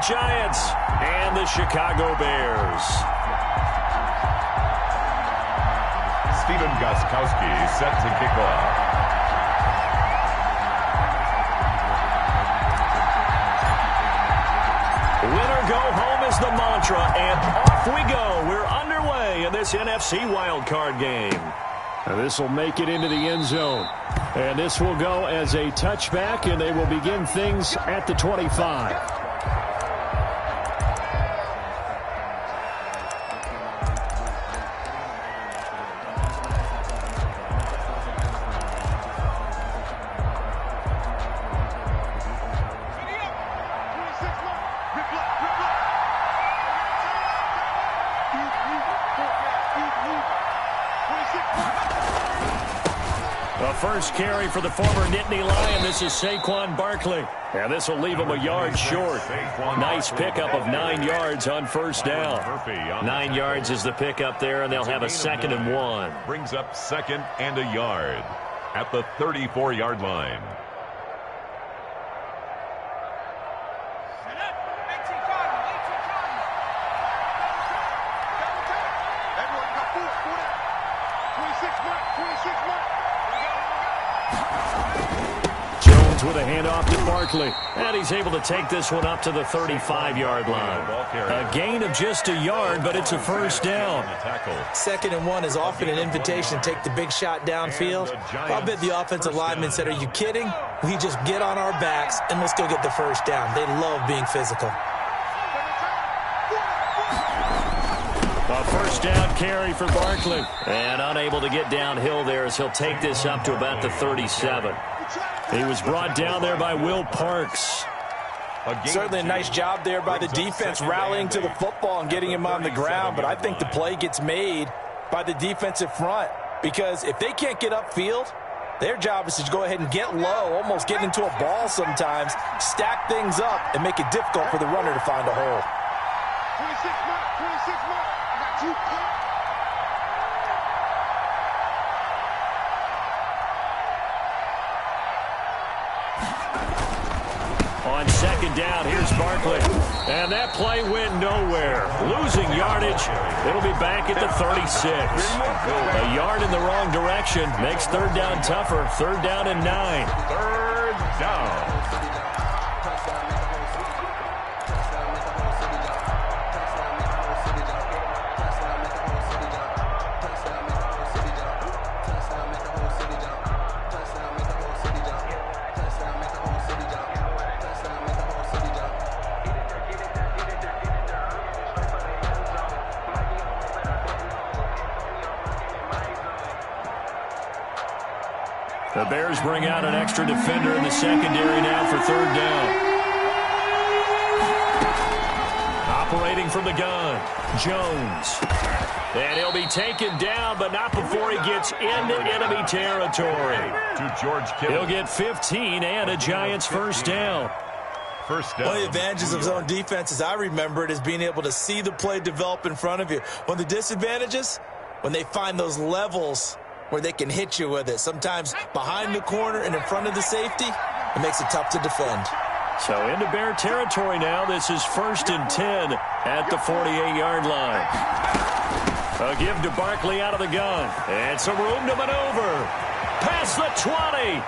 Giants and the Chicago Bears. Steven Gostkowski set to kick off. Winner go home is the mantra, and off we go. We're underway in this NFC wildcard game. Now this will make it into the end zone. And this will go as a touchback, and they will begin things at the 25. First carry for the former Nittany Lion. This is Saquon Barkley. And this will leave him a yard short. Nice pickup of 9 yards on first down. 9 yards is the pickup there, and they'll have a 2nd and 1. Brings up 2nd and a yard at the 34-yard line. With a handoff to Barkley. And he's able to take this one up to the 35-yard line. A gain of just a yard, but it's a first down. 2nd and 1 is often an invitation to take the big shot downfield. I'll bet the offensive lineman said, "Are you kidding? We just get on our backs and let's go get the first down." They love being physical. A first down carry for Barkley. And unable to get downhill there as he'll take this up to about the 37. He was brought down there by Will Parks. Certainly a nice job there by the defense rallying to the football and getting him on the ground, but I think the play gets made by the defensive front because if they can't get upfield, their job is to go ahead and get low, almost get into a ball sometimes, stack things up, and make it difficult for the runner to find a hole. 26 mark. I got 2. On 2nd down, here's Barkley. And that play went nowhere. Losing yardage. It'll be back at the 36. A yard in the wrong direction makes 3rd down tougher. 3rd down and 9. 3rd down. The Bears bring out an extra defender in the secondary now for 3rd down. Operating from the gun, Jones. And he'll be taken down, but not before he gets into enemy territory. To George Kittle. He'll get 15 and a Giants first down. First down. One of the advantages of zone defense, as I remember it, is being able to see the play develop in front of you. One of the disadvantages, when they find those levels where they can hit you with it. Sometimes behind the corner and in front of the safety, it makes it tough to defend. So into Bear territory now. This is 1st and 10 at the 48-yard line. A give to Barkley out of the gun. And some room to maneuver. Past the 20.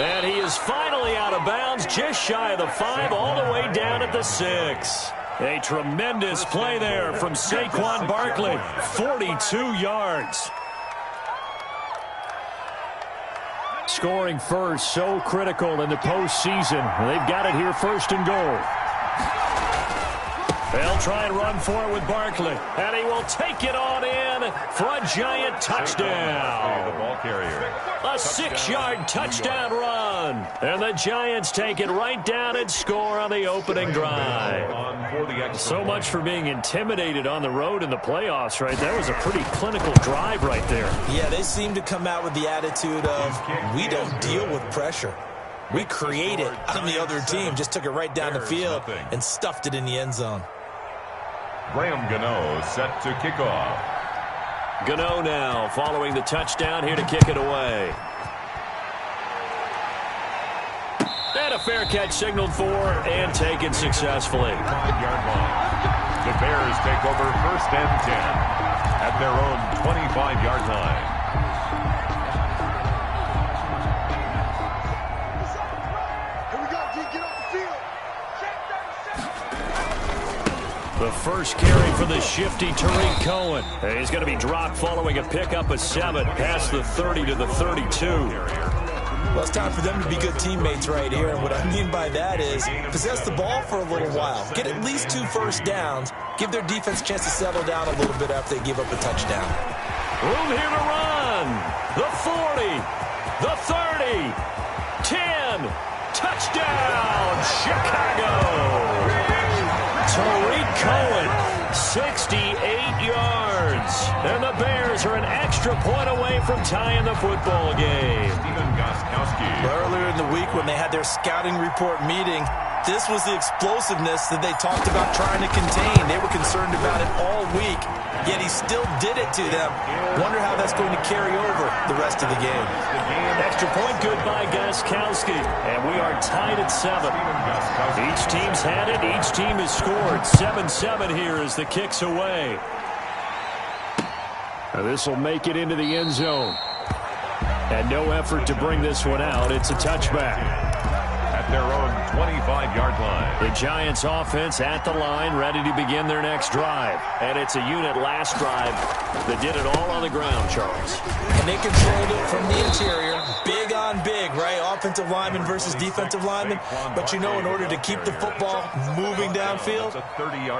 And he is finally out of bounds, just shy of the 5, all the way down at the 6. A tremendous play there from Saquon Barkley. 42 yards. Scoring first, so critical in the postseason. They've got it here 1st and goal. They'll try and run for it with Barkley. And he will take it on in for a Giant touchdown. The ball carrier. A 6-yard touchdown run. And the Giants take it right down and score on the opening drive. So much for being intimidated on the road in the playoffs, right? That was a pretty clinical drive right there. Yeah, they seem to come out with the attitude of, we don't deal with pressure. We create it on the other team. Just took it right down the field and stuffed it in the end zone. Graham Gano set to kick off. Gano now following the touchdown here to kick it away. And a a fair catch signaled for and taken successfully. 5-yard line. The Bears take over 1st and 10 at their own 25-yard line. Here we go, D. Get off the field. The first carry for the shifty Tariq Cohen. He's going to be dropped following a pickup of 7 past the 30 to the 32. Well, it's time for them to be good teammates right here. And what I mean by that is possess the ball for a little while. Get at least 2 first downs. Give their defense a chance to settle down a little bit after they give up a touchdown. Room here to run. The 40. The 30. 10. Touchdown, Chicago. Tariq Cohen, 68 yards. And the Bears are an extra point away from tying the football game. Earlier in the week when they had their scouting report meeting, this was the explosiveness that they talked about trying to contain. They were concerned about it all week, yet he still did it to them. Wonder how that's going to carry over the rest of the game. Extra point good by Gostkowski, and we are tied at 7. Each team's had it. Each team has scored. 7-7 here as the kick's away. This will make it into the end zone. And no effort to bring this one out. It's a touchback. At their own 25-yard line. The Giants offense at the line, ready to begin their next drive. And it's a unit last drive that did it all on the ground, Charles. And they controlled it from the interior. Big on big, right? Offensive lineman versus defensive lineman. But you know, in order to keep the football moving downfield,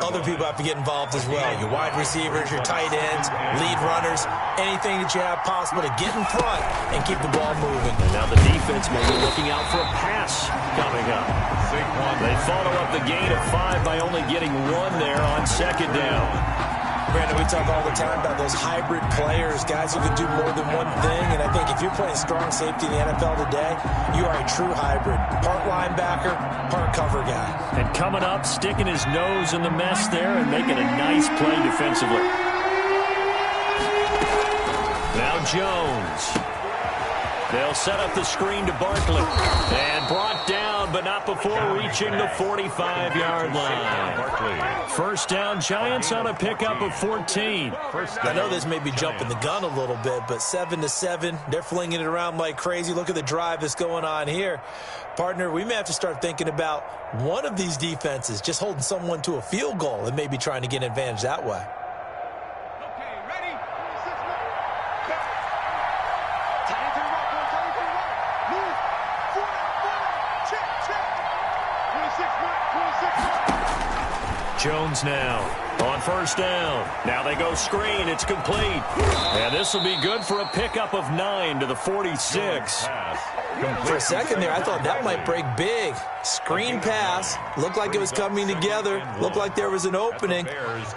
other people have to get involved as well. Your wide receivers, your tight ends, lead runners, anything that you have possible to get in front and keep the ball moving. And now the defense may be looking out for a pass coming up. They follow up the gain of 5 by only getting 1 there on 2nd down. Brandon, we talk all the time about those hybrid players, guys who can do more than one thing. And I think if you're playing strong safety in the NFL today, you are a true hybrid. Part linebacker, part cover guy. And coming up, sticking his nose in the mess there and making a nice play defensively. Now Jones. They'll set up the screen to Barkley. And brought down, but not before reaching the 45-yard line. First down, Giants on a pickup of 14. I know this may be jumping the gun a little bit, but 7-7, they're flinging it around like crazy. Look at the drive that's going on here. Partner, we may have to start thinking about one of these defenses just holding someone to a field goal and maybe trying to get an advantage that way. Jones now on first down. Now they go screen. It's complete. And this will be good for a pickup of 9 to the 46. For a second there, I thought that might break big. Screen pass. Looked like it was coming together. Looked like there was an opening.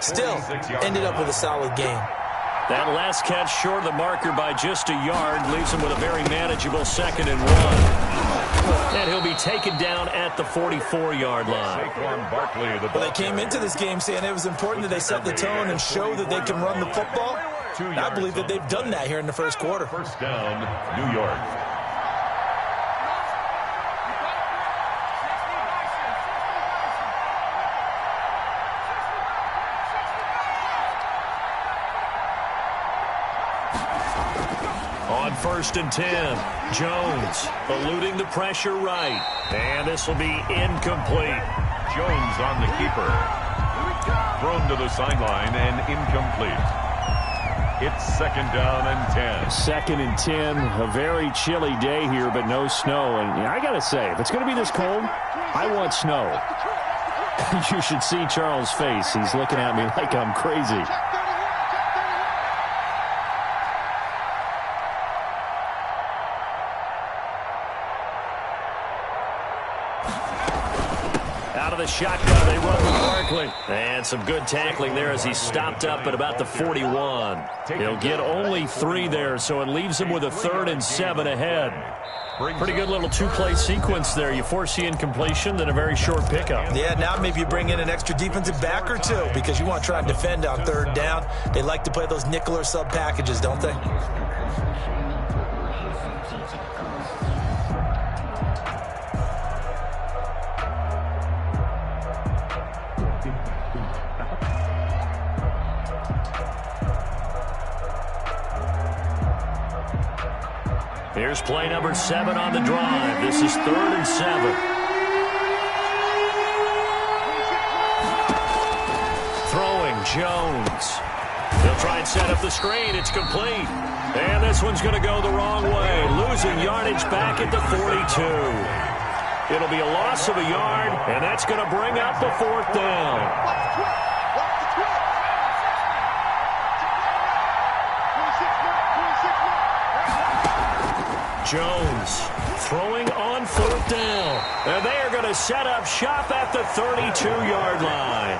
Still, ended up with a solid game. That last catch short of the marker by just a yard leaves him with a very manageable 2nd and 1. And he'll be taken down at the 44-yard line. Well, they came into this game saying it was important that they set the tone and show that they can run the football. I believe that they've done that here in the first quarter. First down, New York. On 1st and 10, Jones eluding the pressure right. And this will be incomplete. Jones on the keeper. Thrown to the sideline and incomplete. It's 2nd down and 10. 2nd and 10, a very chilly day here, but no snow. And I got to say, if it's going to be this cold, I want snow. You should see Charles' face. He's looking at me like I'm crazy. Out of the shotgun, they run with Barkley. And some good tackling there as he stopped up at about the 41. He'll get only 3 there, so it leaves him with a 3rd and 7 ahead. Pretty good little 2-play sequence there. You force the incompletion, then a very short pickup. Yeah, now maybe you bring in an extra defensive back or 2 because you want to try and defend on 3rd down. They like to play those nickel or sub packages, don't they? Here's play number 7 on the drive. This is 3rd and 7. Throwing, Jones. They'll try and set up the screen. It's complete. And this one's going to go the wrong way. Losing yardage back at the 42. It'll be a loss of a yard, and that's going to bring up the 4th down. Jones throwing on 4th down. And they are going to set up shop at the 32-yard line.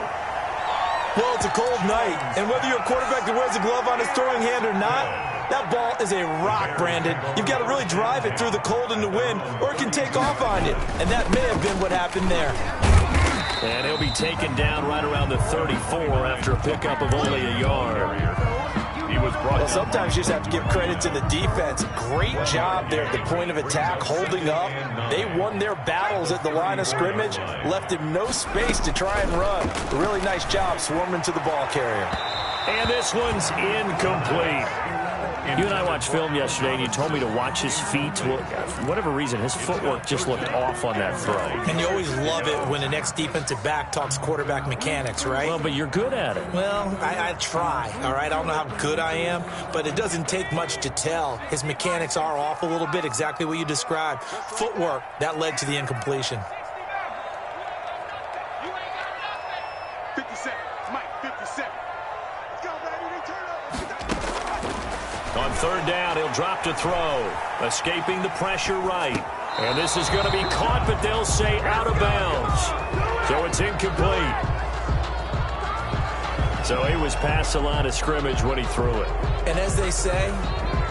Well, it's a cold night, and whether you're a quarterback that wears a glove on his throwing hand or not, that ball is a rock, Brandon. You've got to really drive it through the cold and the wind, or it can take off on you. And that may have been what happened there. And he'll be taken down right around the 34 after a pickup of only a yard. Well, sometimes you just have to give credit to the defense. Great job there at the point of attack, holding up. They won their battles at the line of scrimmage, left him no space to try and run. A really nice job swarming to the ball carrier. And this one's incomplete. You and I watched film yesterday, and you told me to watch his feet. Well, for whatever reason, his footwork just looked off on that throw. And you always love it when the next defensive back talks quarterback mechanics, right? Well, but you're good at it. Well, I try, all right? I don't know how good I am, but it doesn't take much to tell. His mechanics are off a little bit, exactly what you described. Footwork, that led to the incompletion. 57. Mike, 57. Let's go, baby. Turn up. On 3rd down, he'll drop to throw. Escaping the pressure right. And this is going to be caught, but they'll say out of bounds. So it's incomplete. So he was past the line of scrimmage when he threw it. And as they say,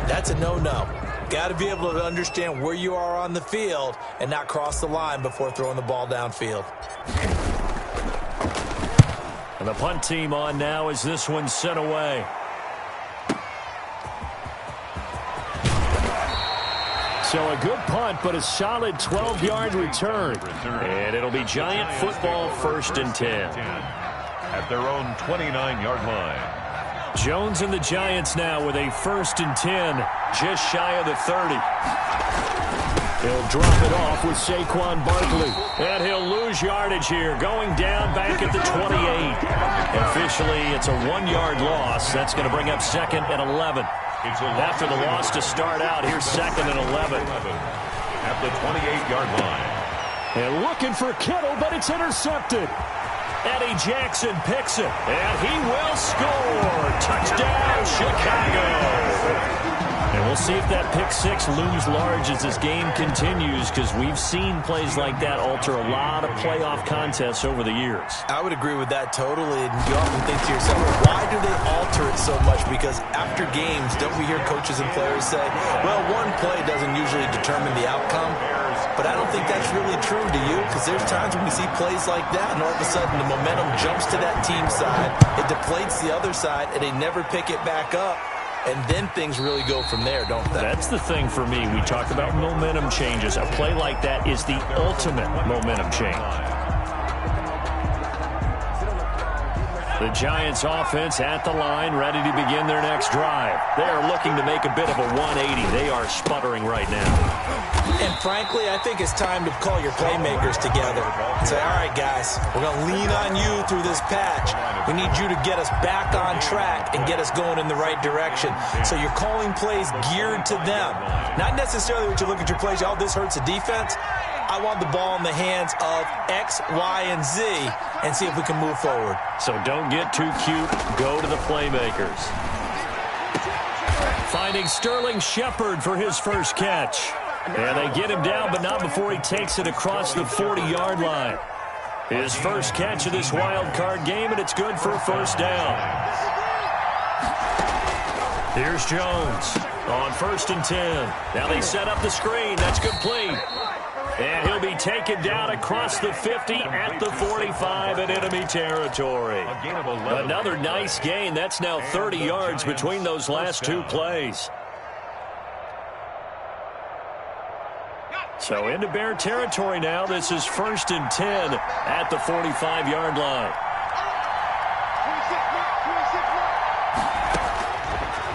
that's a no-no. Got to be able to understand where you are on the field and not cross the line before throwing the ball downfield. And the punt team on now as this one's sent away. So a good punt, but a solid 12-yard return. And it'll be Giant football 1st and 10. At their own 29-yard line. Jones and the Giants now with a 1st and 10, just shy of the 30. He'll drop it off with Saquon Barkley. And he'll lose yardage here, going down back at the 28. Officially, it's a 1-yard loss. That's going to bring up 2nd and 11. After the loss to start out, here's 2nd and 11. At the 28-yard line. And looking for Kittle, but it's intercepted. Eddie Jackson picks it, and he will score. Touchdown, Chicago. And we'll see if that pick 6 looms large as this game continues, because we've seen plays like that alter a lot of playoff contests over the years. I would agree with that totally. And you often think to yourself, why do they alter it so much? Because after games, don't we hear coaches and players say, well, one play doesn't usually determine the outcome? But I don't think that's really true, do you? Because there's times when we see plays like that, and all of a sudden the momentum jumps to that team side, it deflates the other side, and they never pick it back up. And then things really go from there, don't they? That's the thing for me. We talk about momentum changes. A play like that is the ultimate momentum change. The Giants offense at the line, ready to begin their next drive. They are looking to make a bit of a 180. They are sputtering right now. And frankly, I think it's time to call your playmakers together and say, all right, guys, we're going to lean on you through this patch. We need you to get us back on track and get us going in the right direction. So you're calling plays geared to them. Not necessarily what you look at your plays, oh, this hurts the defense. I want the ball in the hands of X, Y, and Z and see if we can move forward. So don't get too cute. Go to the playmakers. Finding Sterling Shepard for his first catch. And they get him down, but not before he takes it across the 40-yard line. His first catch of this wild card game, and it's good for a 1st down. Here's Jones on 1st and 10. Now they set up the screen. That's complete. And he'll be taken down across the 50 at the 45 in enemy territory. Another nice gain. That's now 30 yards between those last 2 plays. So into Bear territory now. This is 1st and 10 at the 45-yard line.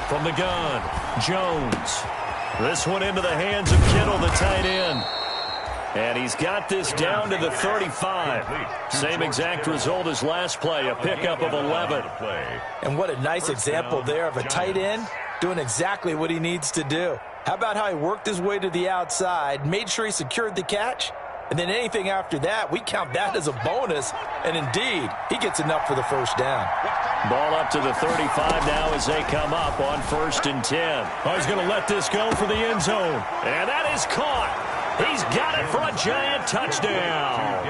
From the gun, Jones. This one into the hands of Kittle, the tight end. And he's got this down to the 35. Same exact result as last play, a pickup of 11. And what a nice example there of a tight end doing exactly what he needs to do. How about how he worked his way to the outside, made sure he secured the catch, and then anything after that, we count that as a bonus. And indeed, he gets enough for the first down. Ball up to the 35 now as they come up on 1st and 10. Oh, he's going to let this go for the end zone. And that is caught. He's got it for a giant touchdown.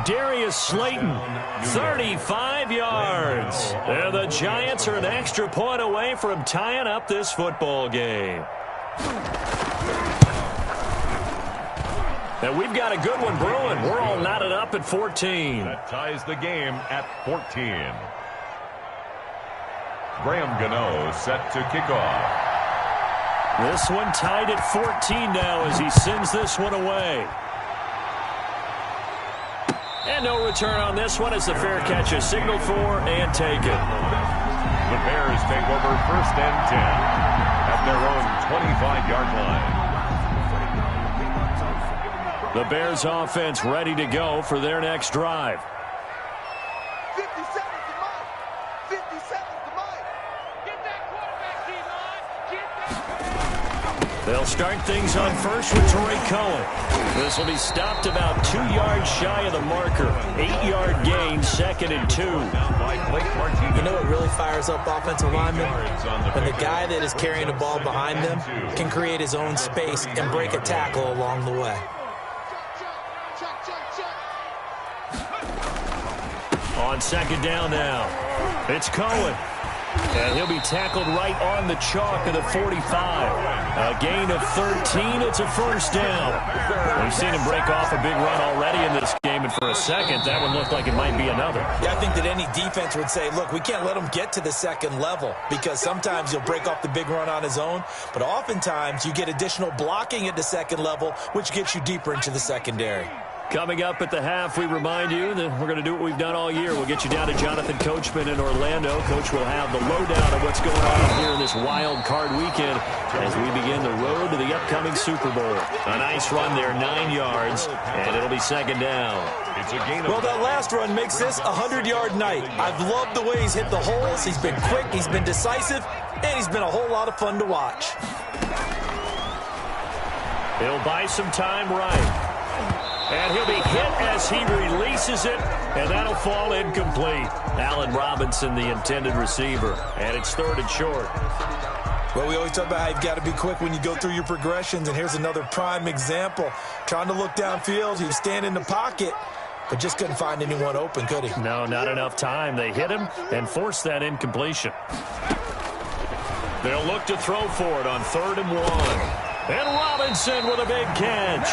Darius Slayton, 35 yards. And the Giants are an extra point away from tying up this football game. And we've got a good one brewing. We're all knotted up at 14. That ties the game at 14. Graham Gano set to kick off. This one tied at 14 now as he sends this one away. And no return on this one as the fair catch is signaled for and taken. The Bears take over 1st and 10 at their own 25-yard line. The Bears offense ready to go for their next drive. 50 seconds to Mike. 50 seconds to Mike. Get that quarterback, D-line. Get that. They'll start things on first with Tariq Cohen. This will be stopped about 2 yards shy of the marker. 8-yard gain, 2nd and 2. You know what really fires up offensive linemen? When the guy that is carrying the ball behind them can create his own space and break a tackle along the way. On 2nd down now, it's Cohen. And he'll be tackled right on the chalk of the 45. A gain of 13. It's a first down. We've seen him break off a big run already in this game, and for a second, that one looked like it might be another. Yeah, I think that any defense would say, look, we can't let him get to the second level because sometimes he'll break off the big run on his own, but oftentimes you get additional blocking at the second level, which gets you deeper into the secondary. Coming up at the half, we remind you that we're going to do what we've done all year. We'll get you down to Jonathan Coachman in Orlando. Coach will have the lowdown of what's going on here in this wild card weekend as we begin the road to the upcoming Super Bowl. A nice run there, 9 yards, and it'll be 2nd down. It's a gain of well, that last run makes this a 100-yard night. I've loved the way he's hit the holes. He's been quick, he's been decisive, and he's been a whole lot of fun to watch. He'll buy some time right. And he'll be hit as he releases it, and that'll fall incomplete. Allen Robinson, the intended receiver, and it's 3rd and short. Well, we always talk about how you've got to be quick when you go through your progressions, and here's another prime example. Trying to look downfield, he was standing in the pocket, but just couldn't find anyone open, could he? No, not enough time. They hit him and forced that incompletion. They'll look to throw for it on 3rd and 1. And Robinson with a big catch.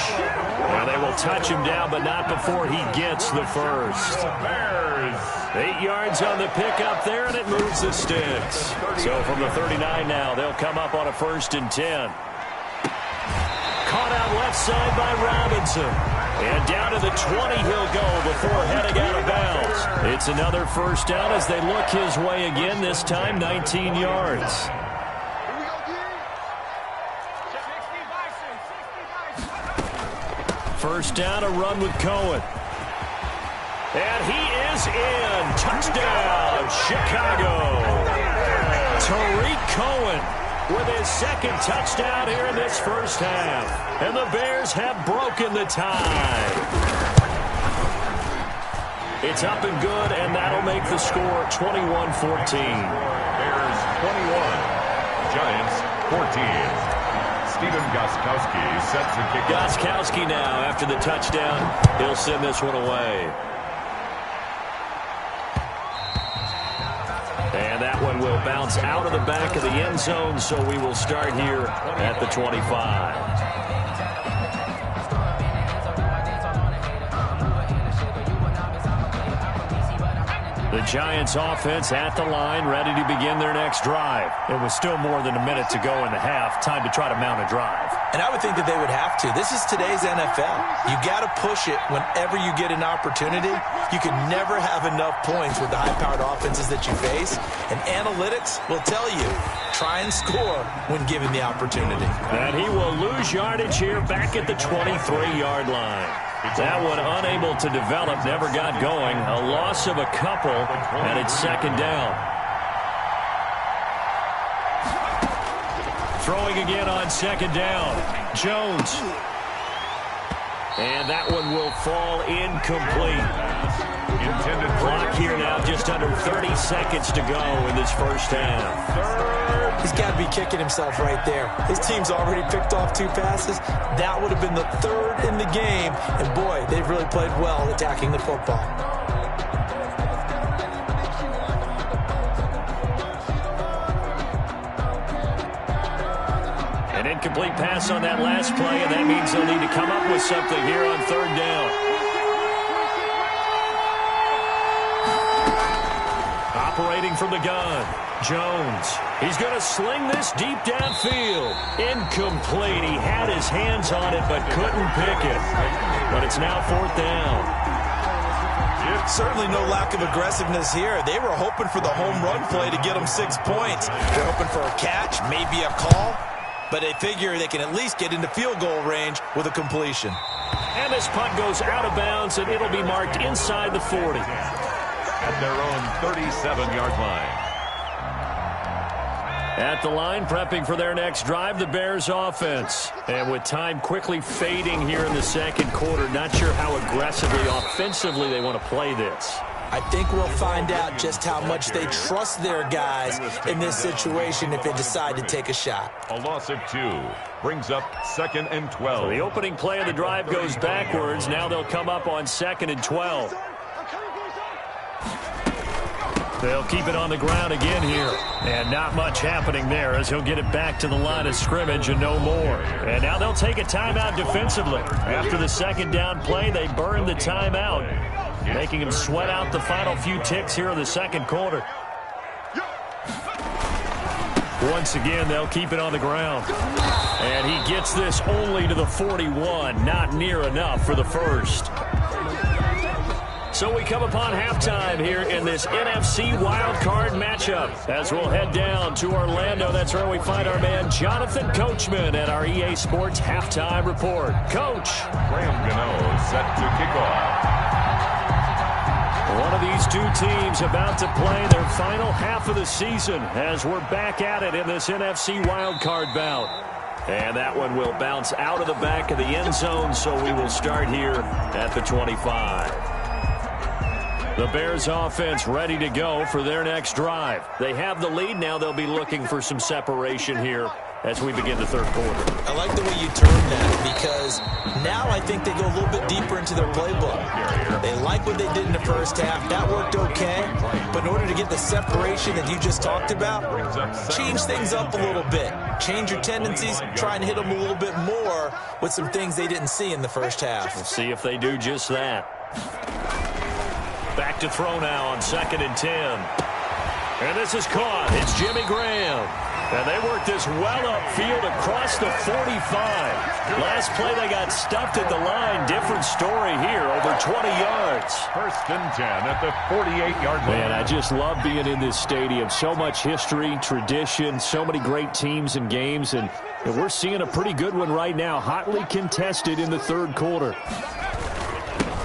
Well, they will touch him down, but not before he gets the first. 8 yards on the pickup there, and it moves the sticks. So from the 39 now, they'll come up on a 1st and 10. Caught out left side by Robinson. And down to the 20 he'll go before heading out of bounds. It's another first down as they look his way again, this time 19 yards. First down, a run with Cohen. And he is in. Touchdown, Chicago. Tariq Cohen with his 2nd touchdown here in this first half. And the Bears have broken the tie. It's up and good, and that'll make the score 21-14. Bears 21, Giants 14. Stephen Gostkowski set to kick off. Gostkowski now, after the touchdown, he'll send this one away. And that one will bounce out of the back of the end zone, so we will start here at the 25. The Giants offense at the line, ready to begin their next drive. It was still more than a minute to go in the half. Time to try to mount a drive. And I would think that they would have to. This is today's NFL. You got to push it whenever you get an opportunity. You can never have enough points with the high-powered offenses that you face. And analytics will tell you, try and score when given the opportunity. And he will lose yardage here back at the 23-yard line. That one unable to develop, never got going. A loss of a couple, and it's second down. Throwing again on second down. Jones. And that one will fall incomplete. Clock here now, just under 30 seconds to go in this first half. He's got to be kicking himself right there. His team's already picked off 2 passes. That would have been the 3rd in the game. And boy, they've really played well attacking the football. An incomplete pass on that last play, and that means they'll need to come up with something here on third down. Operating from the gun, Jones. He's going to sling this deep downfield. Incomplete. He had his hands on it but couldn't pick it. But it's now fourth down. Certainly no lack of aggressiveness here. They were hoping for the home run play to get them 6 points. They're hoping for a catch, maybe a call. But they figure they can at least get into field goal range with a completion. And this punt goes out of bounds, and it'll be marked inside the 40. At their own 37-yard line. At the line, prepping for their next drive, the Bears offense. And with time quickly fading here in the second quarter, not sure how aggressively, offensively they want to play this. I think we'll find out just how much they trust their guys in this situation if they decide to take a shot. A loss of 2 brings up 2nd and 12. So the opening play of the drive goes backwards. Now they'll come up on 2nd and 12. They'll keep it on the ground again here. And not much happening there as he'll get it back to the line of scrimmage and no more. And now they'll take a timeout defensively. After the second down play, they burn the timeout, making him sweat out the final few ticks here in the second quarter. Once again, they'll keep it on the ground. And he gets this only to the 41. Not near enough for the first. So we come upon halftime here in this NFC wildcard matchup. As we'll head down to Orlando, that's where we find our man Jonathan Coachman at our EA Sports Halftime Report. Coach. Graham Gano set to kick off. One of these two teams about to play their final half of the season as we're back at it in this NFC wildcard bout. And that one will bounce out of the back of the end zone, so we will start here at the 25. The Bears offense ready to go for their next drive. They have the lead. Now they'll be looking for some separation here as we begin the third quarter. I like the way you termed that because now I think they go a little bit deeper into their playbook. They like what they did in the first half. That worked okay. But in order to get the separation that you just talked about, change things up a little bit. Change your tendencies. Try and hit them a little bit more with some things they didn't see in the first half. We'll see if they do just that. Back to throw now on 2nd and 10. And this is caught. It's Jimmy Graham. And they work this well upfield across the 45. Last play they got stuffed at the line. Different story here, over 20 yards. 1st and 10 at the 48-yard line. Man, I just love being in this stadium. So much history, tradition, so many great teams and games. And we're seeing a pretty good one right now, hotly contested in the third quarter.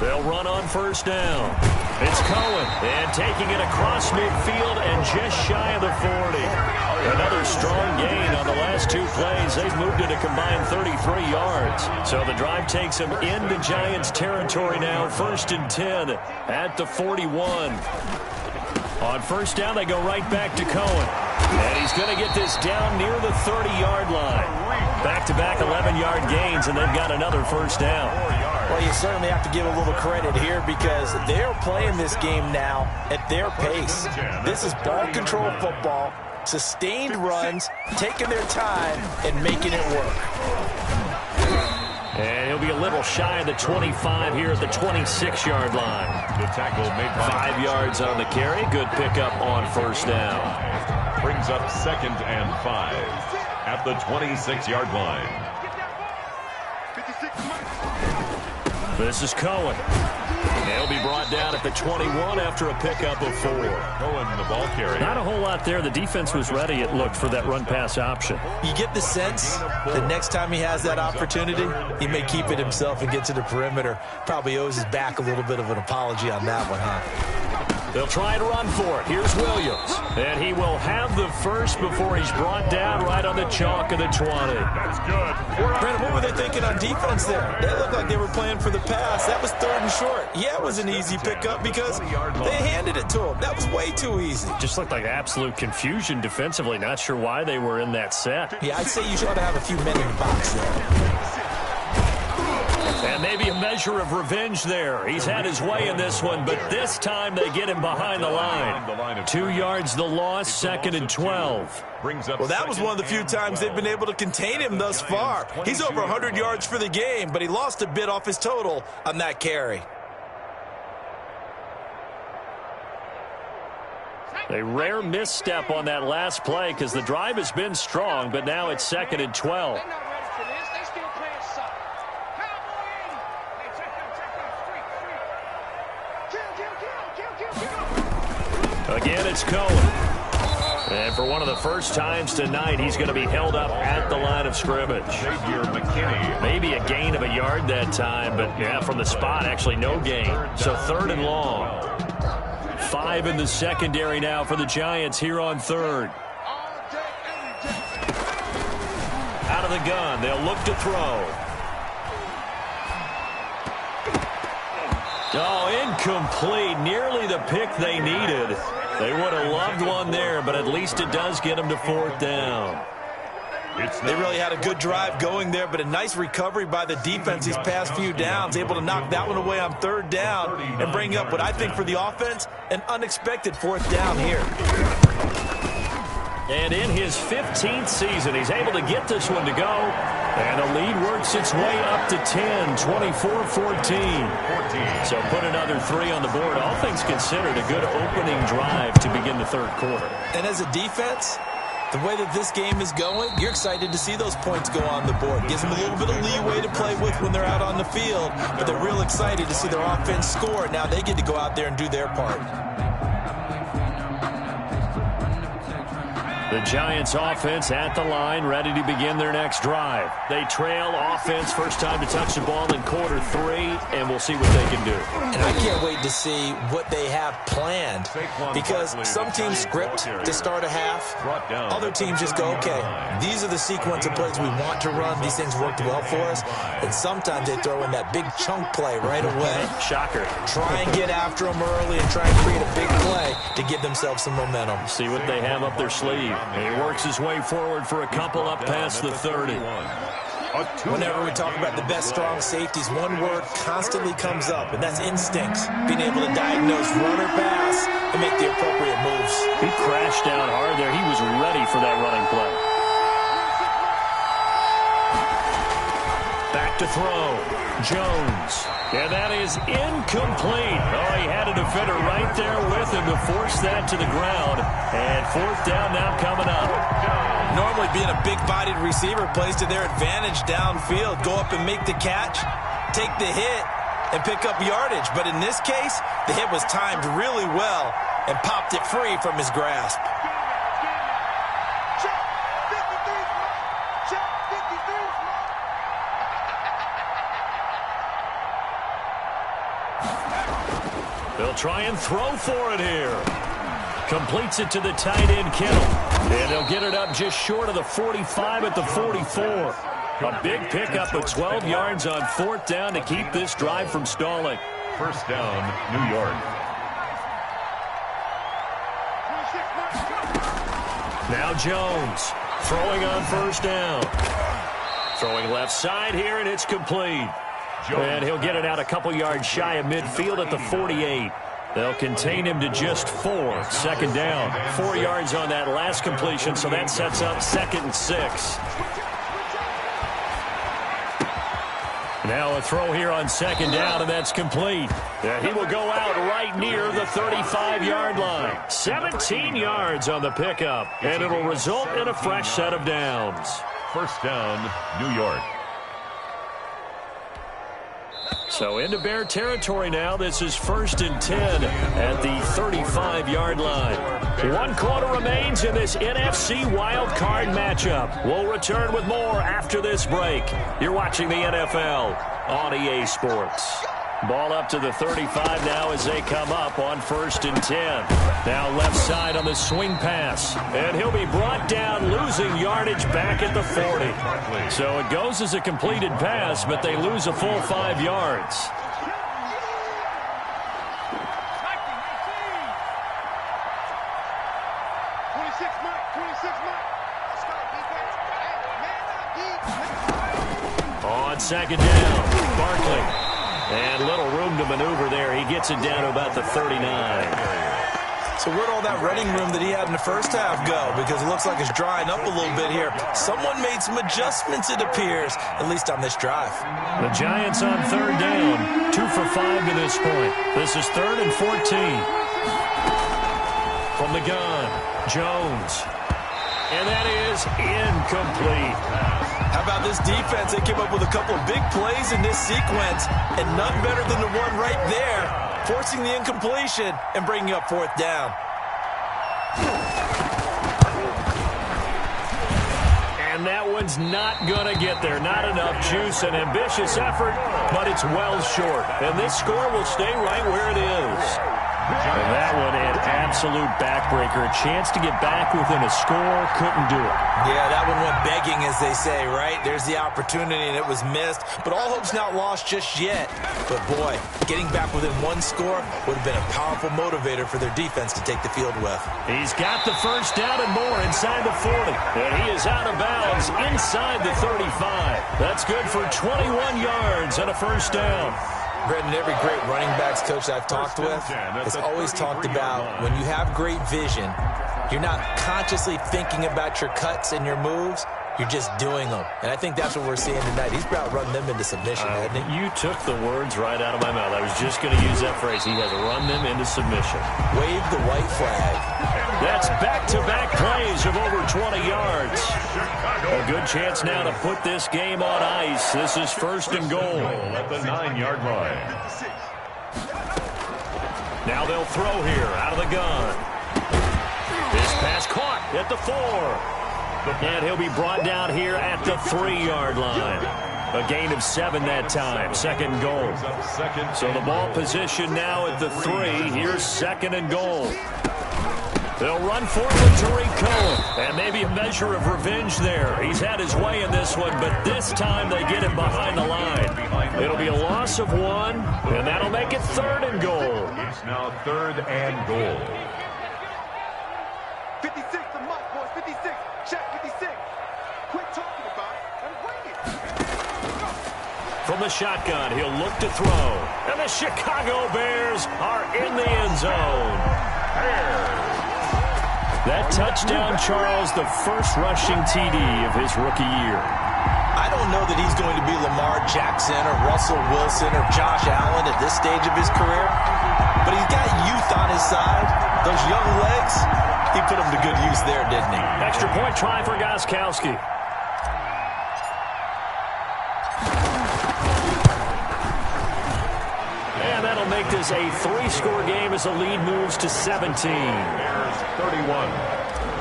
They'll run on first down. It's Cohen, and taking it across midfield and just shy of the 40. Another strong gain on the last 2 plays. They've moved it a combined 33 yards. So the drive takes them into Giants territory now. 1st and 10 at the 41. On first down, they go right back to Cohen. And he's going to get this down near the 30-yard line. Back-to-back 11-yard gains, and they've got another first down. Well, you certainly have to give a little credit here because they're playing this game now at their pace. This is ball control football, sustained runs, taking their time, and making it work. And he'll be a little shy of the 25 here at the 26-yard line. The tackle made by 5 yards on the carry. Good pickup on first down. brings up 2nd and 5 at the 26-yard line. This is Cohen. He'll be brought down at the 21 after a pickup of 4. Cohen, the ball carrier. Not a whole lot there. The defense was ready, it looked, for that run-pass option. You get the sense that next time he has that opportunity, he may keep it himself and get to the perimeter. Probably owes his back a little bit of an apology on that one, huh? They'll try and run for it. Here's Williams. And he will have the first before he's brought down right on the chalk of the 20. That's good. Brandon, what were they thinking on defense there? They looked like they were playing for the pass. That was 3rd and short. Yeah, it was an easy pickup because they handed it to him. That was way too easy. Just looked like absolute confusion defensively. Not sure why they were in that set. Yeah, I'd say you should have a few men in the box there. And maybe a measure of revenge there. He's had his way in this one, but this time they get him behind the line. 2 yards the loss, 2nd and 12. Well, that was one of the few times they've been able to contain him thus far. He's over 100 yards for the game, but he lost a bit off his total on that carry. A rare misstep on that last play because the drive has been strong, but now it's 2nd and 12. Again, it's Cohen. And for one of the first times tonight, he's going to be held up at the line of scrimmage. Maybe a gain of a yard that time, but yeah, from the spot, actually no gain. So 3rd and long. 5 in the secondary now for the Giants here on 3rd. Out of the gun, they'll look to throw. Oh, incomplete. Nearly the pick they needed. They would have loved one there, but at least it does get them to 4th down. They really had a good drive going there, but a nice recovery by the defense these past few downs, able to knock that one away on 3rd down and bring up what I think for the offense, an unexpected 4th down here. And in his 15th season, he's able to get this one to go. And the lead works its way up to 10, 24-14. So put another 3 on the board. All things considered, a good opening drive to begin the 3rd quarter. And as a defense, the way that this game is going, you're excited to see those points go on the board. Gives them a little bit of leeway to play with when they're out on the field, but they're real excited to see their offense score. Now they get to go out there and do their part. The Giants offense at the line, ready to begin their next drive. They trail offense, first time to touch the ball in quarter 3, and we'll see what they can do. And I can't wait to see what they have planned, because some teams script to start a half. Other teams just go, okay, these are the sequence of plays we want to run. These things worked well for us. And sometimes they throw in that big chunk play right away. Shocker. Try and get after them early and try and create a big play to give themselves some momentum. See what they have up their sleeve. He works his way forward for a couple up past the 30. Whenever we talk about the best strong safeties, one word constantly comes up, and that's instinct. Being able to diagnose run or pass and make the appropriate moves. He crashed down hard there. He was ready for that running play. Back to throw. Jones. And that is incomplete. Oh, he had a defender right there with him to force that to the ground. And 4th down now coming up. Normally being a big-bodied receiver plays to their advantage downfield. Go up and make the catch, take the hit, and pick up yardage. But in this case, the hit was timed really well and popped it free from his grasp. They'll try and throw for it here. Completes it to the tight end, Kittle. And they'll get it up just short of the 45 at the 44. A big pickup of 12 yards on 4th down to keep this drive from stalling. 1st down, New York. Now Jones throwing on 1st down. Throwing left side here, and it's complete. And he'll get it out a couple yards shy of midfield at the 48. They'll contain him to just 4. 2nd down. 4 yards on that last completion, so that sets up 2nd and 6. Now a throw here on 2nd down, and that's complete. And he will go out right near the 35-yard line. 17 yards on the pickup, and it'll result in a fresh set of downs. 1st down, New York. So into Bear territory now. This is 1st and 10 at the 35-yard line. 1 quarter remains in this NFC Wild Card matchup. We'll return with more after this break. You're watching the NFL on EA Sports. Ball up to the 35 now as they come up on 1st and 10. Now left side on the swing pass. And he'll be brought down, losing yardage back at the 40. So it goes as a completed pass, but they lose a full 5 yards. On 2nd down, Barkley. And little room to maneuver there. He gets it down to about the 39. So where'd all that running room that he had in the first half go? Because it looks like it's drying up a little bit here. Someone made some adjustments, it appears, at least on this drive. The Giants on 3rd down. 2 for 5 to this point. This is 3rd and 14. From the gun, Jones. And that is incomplete. How about this defense? They came up with a couple of big plays in this sequence, and none better than the one right there, forcing the incompletion and bringing up 4th down. And that one's not going to get there. Not enough juice. An ambitious effort, but it's well short. And this score will stay right where it is. And that one an absolute backbreaker. A chance to get back within a score. Couldn't do it. Yeah, that one went begging, as they say, right? There's the opportunity, and it was missed. But all hope's not lost just yet. But, boy, getting back within 1 score would have been a powerful motivator for their defense to take the field with. He's got the 1st down and more inside the 40. And he is out of bounds inside the 35. That's good for 21 yards and a 1st down. Brendan, every great running backs coach I've talked with has always talked about when you have great vision, you're not consciously thinking about your cuts and your moves. You're just doing them. And I think that's what we're seeing tonight. He's about run them into submission, hasn't he? You took the words right out of my mouth. I was just going to use that phrase. He has run them into submission. Wave the white flag. That's back-to-back plays of over 20 yards. A good chance now to put this game on ice. This is 1st and goal. At the 9-yard line. Now they'll throw here out of the gun. This pass caught at the 4. And he'll be brought down here at the 3-yard line. A gain of 7 that time. 2nd goal. So the ball position now at the 3. Here's 2nd and goal. They'll run forward to Rico. And maybe a measure of revenge there. He's had his way in this one, but this time they get him behind the line. It'll be a loss of 1, and that'll make it 3rd and goal. It's now 3rd and goal. 56 to Mike, boys. 56. Check 56. Quit talking about it and bring it. From the shotgun, he'll look to throw. And the Chicago Bears are in the end zone. That touchdown, Charles, the first rushing TD of his rookie year. I don't know that he's going to be Lamar Jackson or Russell Wilson or Josh Allen at this stage of his career, but he's got youth on his side. Those young legs, he put them to good use there, didn't he? Extra point try for Gostkowski. And that'll make this a 3-score game as the lead moves to 17. Bears 31,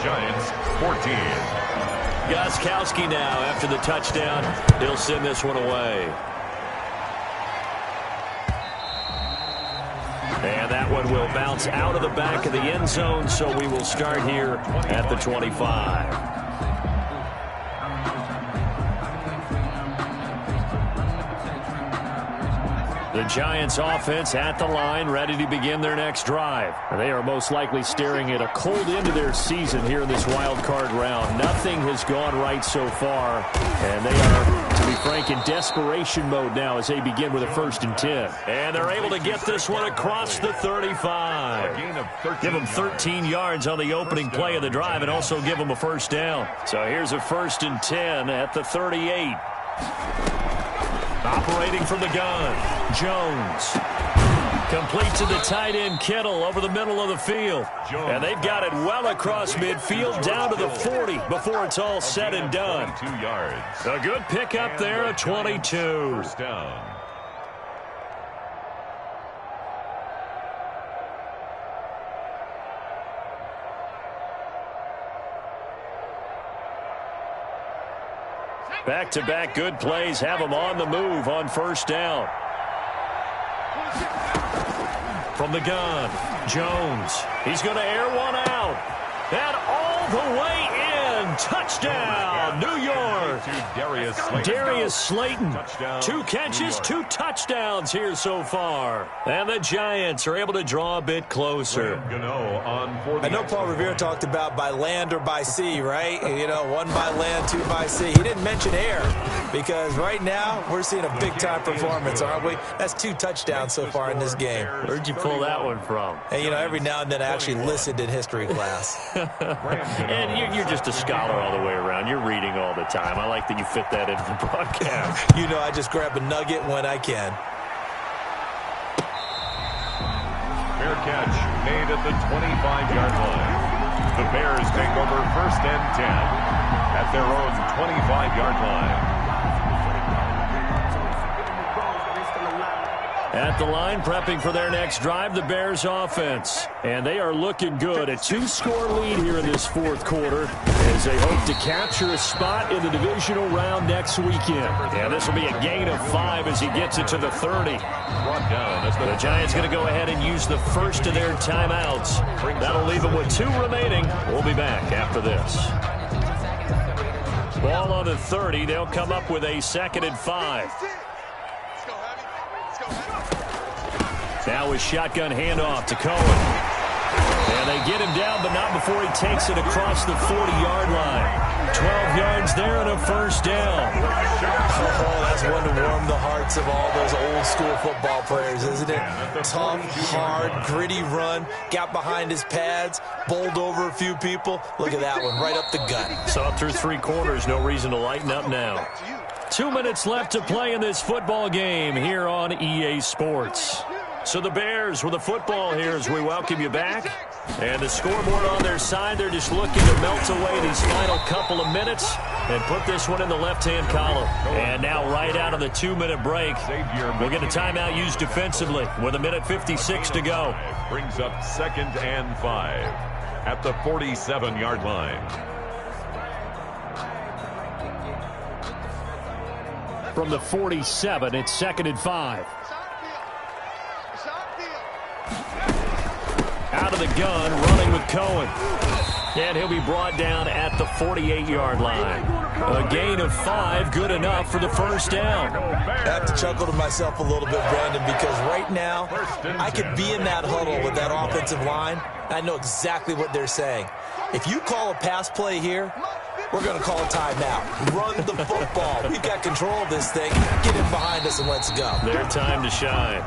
Giants 14. Gostkowski now after the touchdown. He'll send this one away. And that one will bounce out of the back of the end zone, so we will start here at the 25. The Giants offense at the line, ready to begin their next drive. They are most likely staring at a cold end of their season here in this wild card round. Nothing has gone right so far, and they are, to be frank, in desperation mode now as they begin with a 1st and 10. And they're able to get this one across the 35. Give them 13 yards on the opening play of the drive and also give them a 1st down. So here's a 1st and 10 at the 38. Operating from the gun, Jones. Complete to the tight end, Kittle, over the middle of the field. And they've got it well across midfield, down to the 40 before it's all said and done. 2 yards. A good pickup there, a 22. First down. Back-to-back good plays have them on the move on first down. From the gun, Jones. He's going to air one out. And all the way in. Touchdown, New York. Darius Slayton. 2 catches, 2 touchdowns here so far. And the Giants are able to draw a bit closer. I know Paul Revere talked about by land or by sea, right? You know, 1 by land, 2 by sea. He didn't mention air because right now we're seeing a big-time performance, aren't we? That's 2 touchdowns so far in this game. Where'd you pull that one from? And, you know, every now and then I actually listened in history class. And you're just a scholar all the way around. You're reading all the time. I like that you fit that into the broadcast. You know, I just grab a nugget when I can. Fair catch made at the 25-yard line. The Bears take over 1st and 10 at their own 25-yard line. At the line, prepping for their next drive, the Bears offense. And they are looking good. A 2-score lead here in this 4th quarter as they hope to capture a spot in the divisional round next weekend. And this will be a gain of 5 as he gets it to the 30. The Giants going to go ahead and use the first of their timeouts. That'll leave them with 2 remaining. We'll be back after this. Ball on the 30. They'll come up with a 2nd and 5. Now a shotgun handoff to Cohen. And they get him down, but not before he takes it across the 40-yard line. 12 yards there and a first down. Oh, that's one to warm the hearts of all those old-school football players, isn't it? Tough, hard, gritty run. Got behind his pads, bowled over a few people. Look at that one, right up the gut. Saw through 3 quarters. No reason to lighten up now. 2 minutes left to play in this football game here on EA Sports. So the Bears with the football here as we welcome you back. And the scoreboard on their side, they're just looking to melt away these final couple of minutes and put this one in the left-hand column. And now right out of the 2-minute break, we'll get a timeout used defensively with 1:56 to go. Brings up 2nd and 5 at the 47-yard line. From the 47, it's 2nd and 5. Out of the gun, running with Cohen. And he'll be brought down at the 48-yard line. A gain of 5, good enough for the first down. I have to chuckle to myself a little bit, Brandon, because right now I could be in that huddle with that offensive line. I know exactly what they're saying. If you call a pass play here, we're going to call a timeout. Run the football. We've got control of this thing. Get him behind us and let's go. Their time to shine.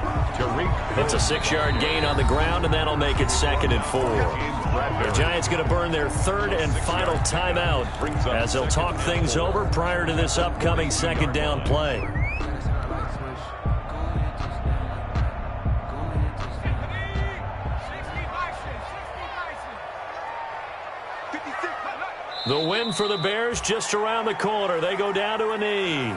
It's a 6-yard gain on the ground, and that'll make it 2nd and 4. The Giants going to burn their 3rd and final timeout as they'll talk things over prior to this upcoming 2nd down play. The win for the Bears just around the corner. They go down to a knee.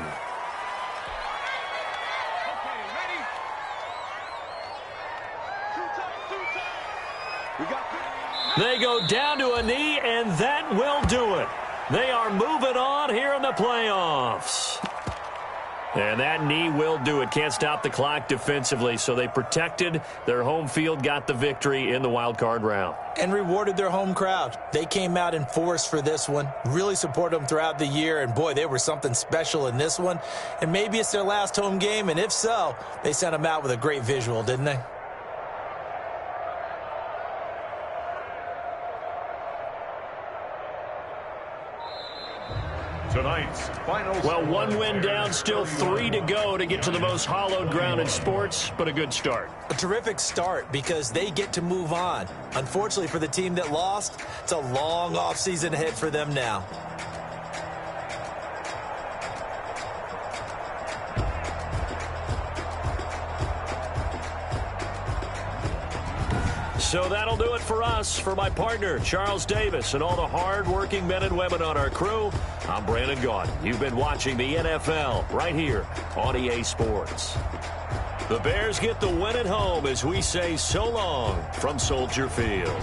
They go down to a knee, and that will do it. They are moving on here in the playoffs. And that knee will do it. Can't stop the clock defensively, so they protected their home field, got the victory in the wild card round. And rewarded their home crowd. They came out in force for this one, really supported them throughout the year, and boy, they were something special in this one. And maybe it's their last home game, and if so, they sent them out with a great visual, didn't they? Tonight's final. Well, 1 win down, still 3 to go to get to the most hallowed ground in sports, but a good start. A terrific start because they get to move on. Unfortunately for the team that lost, it's a long offseason ahead for them now. So that'll do it for us. For my partner, Charles Davis, and all the hard-working men and women on our crew, I'm Brandon Gaudin. You've been watching the NFL right here on EA Sports. The Bears get the win at home as we say so long from Soldier Field.